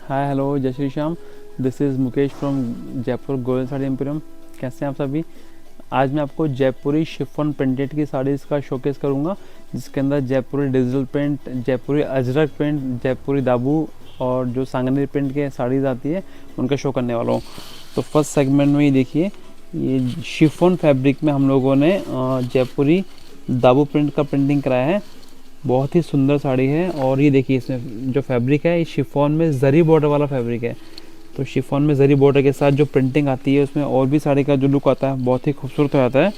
Hi hello जय Shri Shyam. This is Mukesh from Jaipur Goyal sari emporium. कैसे हैं आप सभी। आज मैं आपको जयपुरी शिफॉन प्रिंटेड की साड़ीज़ का शोकेस करूंगा, जिसके अंदर जयपुरी डिजिटल प्रिंट, जयपुरी अजरक प्रिंट, जयपुरी दाबू और जो सांगनेरी प्रिंट के साड़ीज़ आती है उनका शो करने वाला हूँ। तो फर्स्ट सेगमेंट में ये देखिए, ये शिफॉन फैब्रिक में हम लोगों ने जयपुरी दाबू प्रिंट का प्रिंटिंग कराया है। बहुत ही सुंदर साड़ी है। और ये देखिए, इसमें जो फैब्रिक है ये शिफॉन में जरी बॉर्डर वाला फैब्रिक है। तो शिफॉन में जरी बॉर्डर के साथ जो प्रिंटिंग आती है उसमें और भी साड़ी का जो लुक आता है बहुत ही खूबसूरत हो जाता है।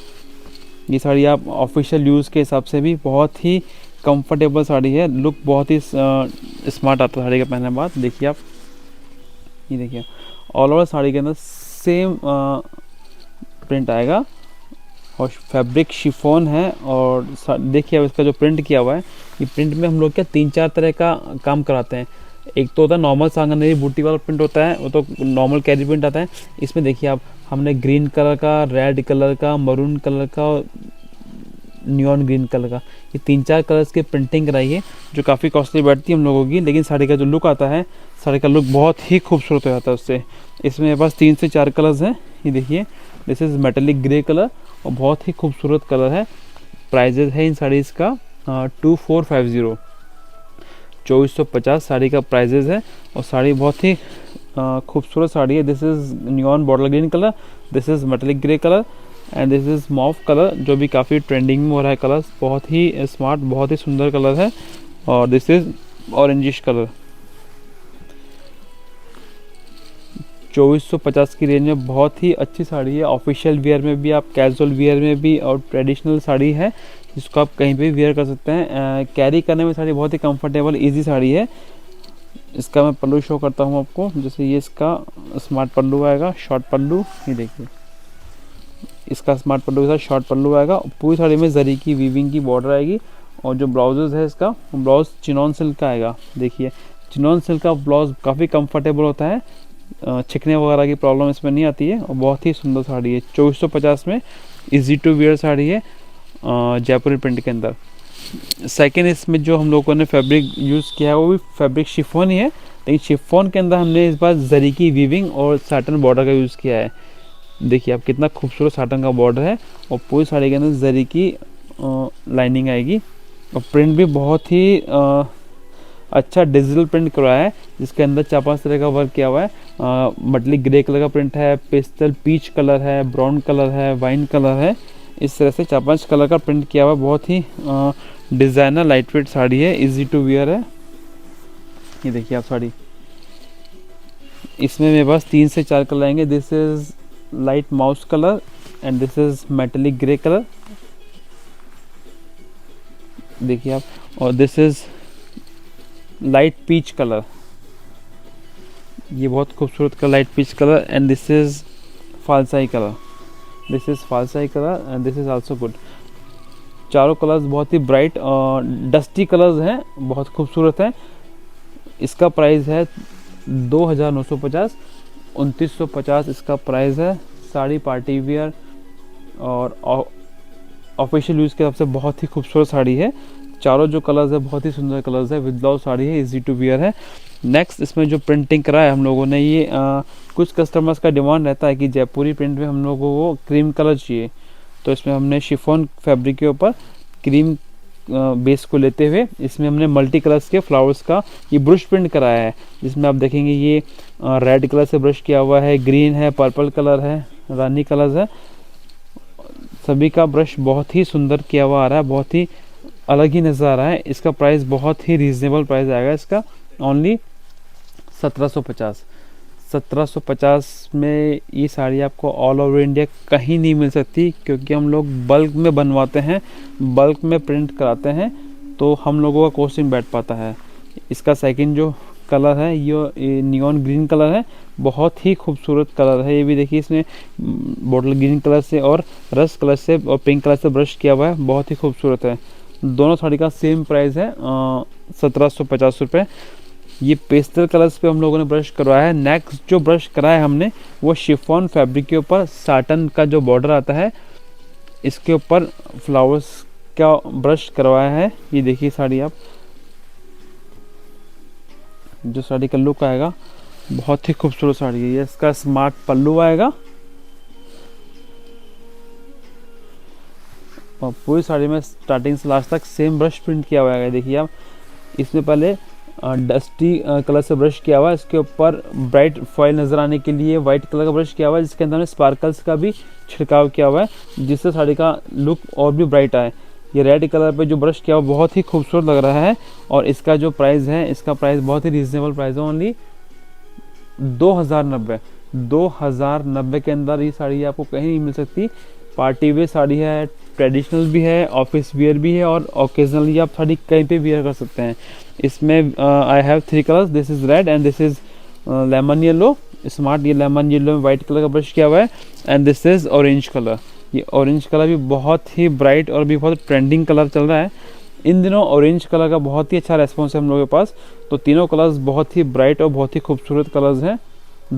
ये साड़ी आप ऑफिशियल यूज़ के हिसाब से भी बहुत ही कंफर्टेबल साड़ी है। लुक बहुत ही स्मार्ट आता है साड़ी का पहनने के बाद। देखिए आप, ये देखिए ऑल ओवर साड़ी के अंदर सेम प्रिंट आएगा और फैब्रिक शिफॉन है। और देखिए अब इसका जो प्रिंट किया हुआ है, ये प्रिंट में हम लोग क्या 3-4 तरह का काम कराते हैं। एक तो होता है नॉर्मल सांगनेरी बूटी वाला प्रिंट होता है, वो तो नॉर्मल कैरी प्रिंट आता है। इसमें देखिए आप, हमने ग्रीन कलर का, रेड कलर का, मरून कलर का, नियॉन ग्रीन कलर का, ये 3-4 कलर्स की प्रिंटिंग कराई है, जो काफ़ी कॉस्टली बैठती है हम लोगों की। लेकिन साड़ी का जो लुक आता है, साड़ी का लुक बहुत ही खूबसूरत हो जाता है उससे। इसमें मेरे पास 3 से 4 कलर्स हैं। ये देखिए, this is metallic grey colour और बहुत ही खूबसूरत कलर है। प्राइजेज है इन साड़ीज़ का 2450, 2450 साड़ी का प्राइजेज है। और साड़ी बहुत ही खूबसूरत साड़ी है। This is neon bottle green colour, this is metallic grey colour and this is mauve colour, जो भी काफ़ी ट्रेंडिंग में हो रहा है कलर। बहुत ही स्मार्ट, बहुत ही सुंदर कलर है। और दिस इज़ ऑरेंजिश कलर। 2450 की रेंज में बहुत ही अच्छी साड़ी है। ऑफिशियल वियर में भी, आप कैजुअल वियर में भी, और ट्रेडिशनल साड़ी है जिसको आप कहीं पे वियर कर सकते हैं। कैरी करने में साड़ी बहुत ही कंफर्टेबल इजी साड़ी है। इसका मैं पल्लू शो करता हूँ आपको। जैसे ये इसका स्मार्ट पल्लू आएगा, शॉर्ट पल्लू, ये देखिए इसका स्मार्ट पल्लू के साथ शॉर्ट पल्लू आएगा। पूरी साड़ी में जरी की वीविंग की बॉर्डर आएगी। और जो ब्लाउजेज है इसका, ब्लाउज चिनॉन सिल्क का आएगा। देखिए चिनॉन सिल्क का ब्लाउज काफ़ी कंफर्टेबल होता है, छिकने वगैरह की प्रॉब्लम इसमें नहीं आती है। और बहुत ही सुंदर साड़ी है। 2450 में इजी टू वियर साड़ी है जयपुरी प्रिंट के अंदर। सेकेंड, इसमें जो हम लोगों ने फैब्रिक यूज़ किया है वो भी फैब्रिक शिफॉन ही है, लेकिन शिफॉन के अंदर हमने इस बार जरी की वीविंग और साटन बॉर्डर का यूज़ किया है। देखिए आप, कितना खूबसूरत साटन का बॉर्डर है और पूरी साड़ी के अंदर जरी की लाइनिंग आएगी। और प्रिंट भी बहुत ही अच्छा डिजिटल प्रिंट करवाया है, जिसके अंदर 4-5 तरह का वर्क किया हुआ है। मटली ग्रे कलर का प्रिंट है, पेस्टल पीच कलर है, ब्राउन कलर है, वाइन कलर है। इस तरह से 4-5 कलर का प्रिंट किया हुआ है। बहुत ही डिज़ाइनर लाइट वेट साड़ी है, इजी टू वियर है। ये देखिए आप साड़ी, इसमें मेरे पास 3 से 4 कलर आएंगे। This is light mauve colour and this is metallic grey colour, देखिए आप। और this is light peach colour, ये बहुत खूबसूरत कलर, light peach colour. And this is फालसाई कलर, दिस इज़ फालसाई colour and this is also good. चारों कलर्स बहुत ही ब्राइट और डस्टी कलर्स हैं, बहुत खूबसूरत हैं। इसका प्राइस है 2950, 2950 इसका प्राइस है। साड़ी पार्टी वियर और ऑफिशियल यूज़ के हिसाब से बहुत ही खूबसूरत साड़ी है। चारों जो कलर्स है बहुत ही सुंदर कलर्स है। विद ब्लाउज साड़ी है, इजी टू वियर है। नेक्स्ट, इसमें जो प्रिंटिंग करा है हम लोगों ने, ये कुछ कस्टमर्स का डिमांड रहता है कि जयपुरी प्रिंट में हम लोगों को क्रीम कलर चाहिए। तो इसमें हमने शिफॉन फैब्रिक के ऊपर क्रीम बेस को लेते हुए इसमें हमने मल्टी कलर्स के फ्लावर्स का ये ब्रश प्रिंट कराया है। जिसमें आप देखेंगे ये रेड कलर से ब्रश किया हुआ है, ग्रीन है, पर्पल कलर है, रानी कलर्स है। सभी का ब्रश बहुत ही सुंदर किया हुआ आ रहा है, बहुत ही अलग ही नज़र आ रहा है। इसका प्राइस बहुत ही रीज़नेबल प्राइस आएगा इसका, ओनली 1750। 1750 में ये साड़ी आपको ऑल ओवर इंडिया कहीं नहीं मिल सकती, क्योंकि हम लोग बल्क में बनवाते हैं, बल्क में प्रिंट कराते हैं, तो हम लोगों का कॉस्टिंग बैठ पाता है। इसका सेकंड जो कलर है ये नियॉन ग्रीन कलर है, बहुत ही खूबसूरत कलर है। ये भी देखिए, इसमें बॉटल ग्रीन कलर से और रस्ट कलर से और पिंक कलर से ब्रश किया हुआ है, बहुत ही खूबसूरत है। दोनों साड़ी का सेम प्राइस है 1750 रुपये। ये पेस्टल कलर्स पे हम लोगों ने ब्रश करवाया है। नेक्स्ट जो ब्रश कराया है हमने वो शिफॉन फैब्रिक के ऊपर साटन का जो बॉर्डर आता है, इसके ऊपर फ्लावर्स का ब्रश करवाया है। ये देखिए साड़ी आप, जो साड़ी का लुक आएगा बहुत ही खूबसूरत साड़ी है ये। इसका स्मार्ट पल्लू आएगा और पूरी साड़ी में स्टार्टिंग से लास्ट तक सेम ब्रश प्रिंट किया हुआ है। देखिए आप, इसमें पहले डस्टी कलर से ब्रश किया हुआ है, इसके ऊपर ब्राइट फॉयल नज़र आने के लिए वाइट कलर का ब्रश किया हुआ है, जिसके अंदर स्पार्कल्स का भी छिड़काव किया हुआ है, जिससे साड़ी का लुक और भी ब्राइट आए। ये रेड कलर पे जो ब्रश किया हुआ बहुत ही खूबसूरत लग रहा है। और इसका जो प्राइस है, इसका प्राइस बहुत ही रीजनेबल प्राइस है, ओनली 2090। 2090 के अंदर ये साड़ी आपको कहीं नहीं मिल सकती। पार्टी वेयर साड़ी है, ट्रेडिशनल भी है, ऑफिस वियर भी है और ओकेजनली आप साड़ी कहीं पे वियर कर सकते हैं। इसमें I have 3 colours, this is red and this is lemon yellow. Smart ये लेमन येलो में वाइट कलर का ब्रश किया हुआ है and this is orange colour. ये ऑरेंज कलर भी बहुत ही ब्राइट और भी बहुत ट्रेंडिंग कलर चल रहा है इन दिनों। ऑरेंज कलर का बहुत ही अच्छा रेस्पॉन्स है हम लोगों के पास। तो तीनों कलर्स बहुत ही ब्राइट और बहुत ही खूबसूरत कलर्स हैं।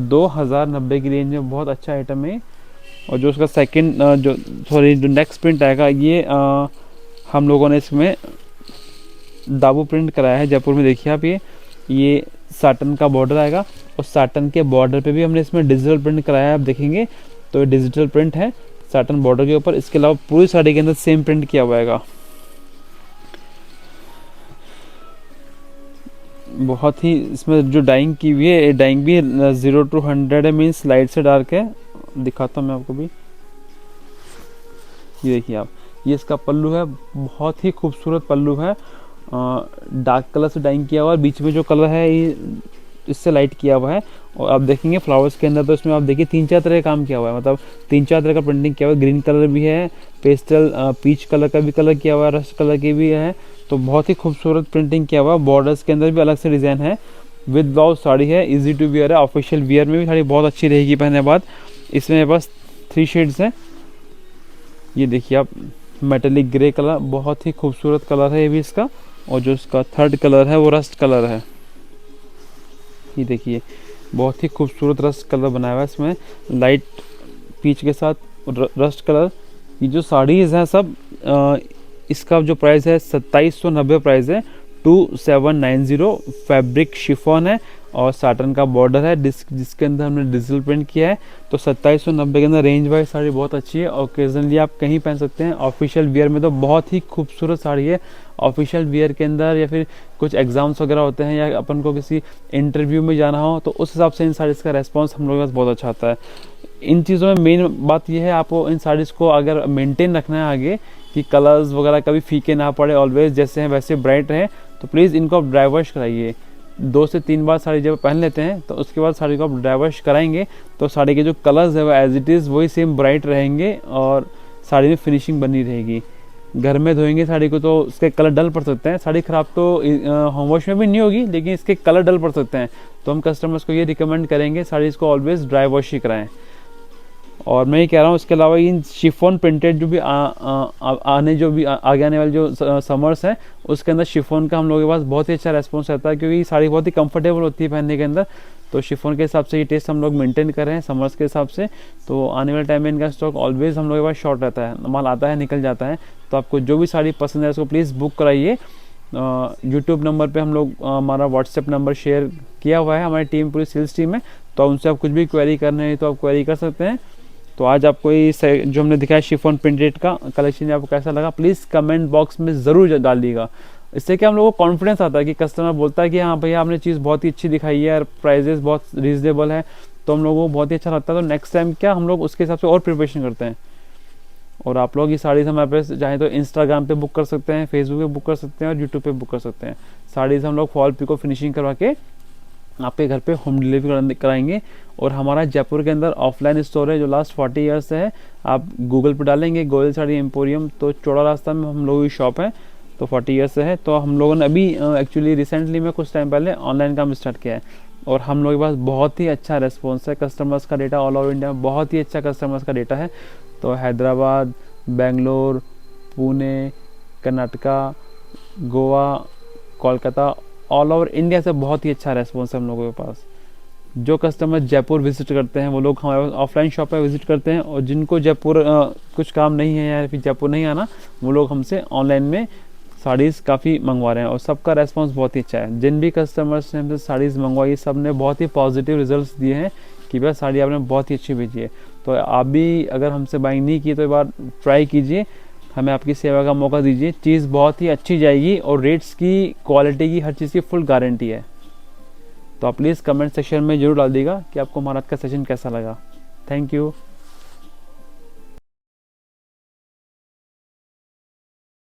2090 की रेंज में बहुत अच्छा आइटम है। और जो उसका सेकंड जो नेक्स्ट प्रिंट आएगा, ये हम लोगों ने इसमें दाबू प्रिंट कराया है जयपुर में। देखिए आप, ये साटन का बॉर्डर आएगा और साटन के बॉर्डर पे भी हमने इसमें डिजिटल प्रिंट कराया है। आप देखेंगे तो ये डिजिटल प्रिंट है साटन बॉर्डर के ऊपर। इसके अलावा पूरी साड़ी के अंदर सेम प्रिंट किया हुआ है। बहुत ही इसमें जो डाइंग की हुई है, डाइंग भी 0 to 100 है, मीन्स लाइट से डार्क है। दिखाता हूँ मैं आपको भी, ये देखिए आप, ये इसका पल्लू है, बहुत ही खूबसूरत पल्लू है। डार्क कलर से डाइंग किया हुआ है, बीच में जो कलर है ये इससे लाइट किया हुआ है। और आप देखेंगे फ्लावर्स के अंदर तो इसमें आप देखिए 3-4 तरह का काम किया हुआ है, मतलब 3-4 तरह का प्रिंटिंग किया हुआ है। ग्रीन कलर भी है, पेस्टल पीच कलर का भी कलर किया हुआ है, रस्ट कलर की भी है। तो बहुत ही खूबसूरत प्रिंटिंग किया हुआ है। बॉर्डर्स के अंदर भी अलग से डिज़ाइन है। विद ब्लाउज साड़ी है, इजी टू वियर है, ऑफिशियल वियर में भी साड़ी बहुत अच्छी रहेगी पहनने के बाद। इसमें मेरे पास 3 शेड्स हैं। ये देखिए आप, मेटेलिक ग्रे कलर, बहुत ही खूबसूरत कलर है ये भी इसका। और जो इसका थर्ड कलर है वो रस्ट कलर है। ये देखिए, बहुत ही खूबसूरत रस्ट कलर बनाया हुआ है इसमें, लाइट पीच के साथ रस्ट कलर। ये जो साड़ीज़ हैं सब, इसका जो प्राइस है 2790 प्राइस है। 2790 फैब्रिक शिफॉन है और साटन का बॉर्डर है जिसके अंदर हमने डिजिटल प्रिंट किया है। तो 2790 के अंदर रेंज वाइज साड़ी बहुत अच्छी है। ओकेजनली आप कहीं पहन सकते हैं। ऑफिशियल वियर में तो बहुत ही खूबसूरत साड़ी है। ऑफिशियल वियर के अंदर या फिर कुछ एग्जाम्स वगैरह होते हैं या अपन को किसी इंटरव्यू में जाना हो, तो उस हिसाब से इन साड़ीज़ का रेस्पॉन्स हम लोगों के पास बहुत अच्छा आता है। इन चीज़ों में मेन बात यह है, आपको इन साड़ीज़ को अगर मेंटेन रखना है आगे, कि कलर्स वगैरह कभी फीके ना पड़े, ऑलवेज जैसे हैं वैसे ब्राइट रहें, तो प्लीज़ इनको आप ड्राई वॉश कराइए। 2 से 3 बार साड़ी जब पहन लेते हैं तो उसके बाद साड़ी को आप ड्राई वॉश कराएंगे तो साड़ी के जो कलर्स है वो एज इट इज़ वही सेम ब्राइट रहेंगे और साड़ी में फिनिशिंग बनी रहेगी। घर में धोएंगे साड़ी को तो उसके कलर डल पड़ सकते हैं। साड़ी ख़राब तो होम वॉश में भी नहीं होगी, लेकिन इसके कलर डल पड़ सकते हैं। तो हम कस्टमर्स को ये रिकमेंड करेंगे साड़ीज़ को ऑलवेज ड्राई वॉश ही कराएँ। और मैं ये कह रहा हूँ, इसके अलावा इन शिफॉन प्रिंटेड जो भी आगे आने वाले जो समर्स हैं उसके अंदर शिफॉन का हम लोगों के पास बहुत ही अच्छा रेस्पॉन्स रहता है, क्योंकि साड़ी बहुत ही कंफर्टेबल होती है पहनने के अंदर। तो शिफॉन के हिसाब से ये टेस्ट हम लोग मेंटेन कर रहे हैं समर्स के हिसाब से। तो आने वाले टाइम में इनका स्टॉक ऑलवेज हम लोग के पास शॉर्ट रहता है, माल आता है निकल जाता है। तो आपको जो भी साड़ी पसंद है उसको प्लीज़ बुक कराइए। यूट्यूब नंबर पे हम लोग हमारा व्हाट्सएप नंबर शेयर किया हुआ है, हमारी टीम पूरी सेल्स टीम है। तो उनसे आप कुछ भी क्वेरी करना है तो आप क्वेरी कर सकते हैं। तो आज आपको ये जो हमने दिखाया शिफॉन प्रिंटेड का कलेक्शन आपको कैसा लगा, प्लीज़ कमेंट बॉक्स में ज़रूर डालिएगा। इससे क्या हम लोगों को कॉन्फिडेंस आता है कि कस्टमर बोलता है कि हाँ भैया आपने चीज़ बहुत ही अच्छी दिखाई है और प्राइजेस बहुत रीजनेबल है, तो हम लोगों को बहुत ही अच्छा लगता है। तो नेक्स्ट टाइम क्या हम लोग उसके हिसाब से और प्रिपरेशन करते हैं। और आप लोग ये साड़ीज़ हमारे पास चाहे तो इंस्टाग्राम पे बुक कर सकते हैं, फेसबुक पे बुक कर सकते हैं और यूट्यूब पे बुक कर सकते हैं। साड़ीज़ हम लोग फॉल पिको फिनिशिंग करवा के आपके घर पे होम डिलीवरी कराएंगे। और हमारा जयपुर के अंदर ऑफलाइन स्टोर है जो लास्ट 40 ईयर्स से है। आप गूगल पर डालेंगे गोयल साड़ी एम्पोरियम, तो चौड़ा रास्ता में हम लोगों की शॉप है, तो 40 ईयर्स से है। तो हम लोगों ने अभी एक्चुअली रिसेंटली में कुछ टाइम पहले ऑनलाइन काम स्टार्ट किया है और हम लोगों के पास बहुत ही अच्छा रेस्पॉन्स है। कस्टमर्स का डेटा ऑल ओवर इंडिया में बहुत ही अच्छा कस्टमर्स का डेटा है। तो Hyderabad, Bangalore, Pune, Karnataka, Goa, Kolkata, all over India से बहुत ही अच्छा रेस्पॉन्स है हम लोगों के पास। जो कस्टमर जयपुर विजिट करते हैं वो लोग हमारे ऑफलाइन शॉप पे विजिट करते हैं, और जिनको जयपुर कुछ काम नहीं है या फिर जयपुर नहीं आना, वो लोग हमसे ऑनलाइन में साड़ीज़ काफ़ी मंगवा रहे हैं और सबका रेस्पॉन्स बहुत ही अच्छा है। जिन भी कस्टमर्स ने हमसे साड़ीज़ मंगवाई सब ने बहुत ही पॉजिटिव रिजल्ट्स दिए हैं कि भैया साड़ी आपने बहुत ही अच्छी भेजी है। तो आप भी अगर हमसे बाइंग नहीं की तो एक बार ट्राई कीजिए, हमें आपकी सेवा का मौका दीजिए। चीज़ बहुत ही अच्छी जाएगी और रेट्स की, क्वालिटी की, हर चीज़ की फुल गारंटी है। तो आप प्लीज़ कमेंट सेक्शन में ज़रूर डाल दीजिएगा कि आपको हमारा आज का सेशन कैसा लगा। Thank you.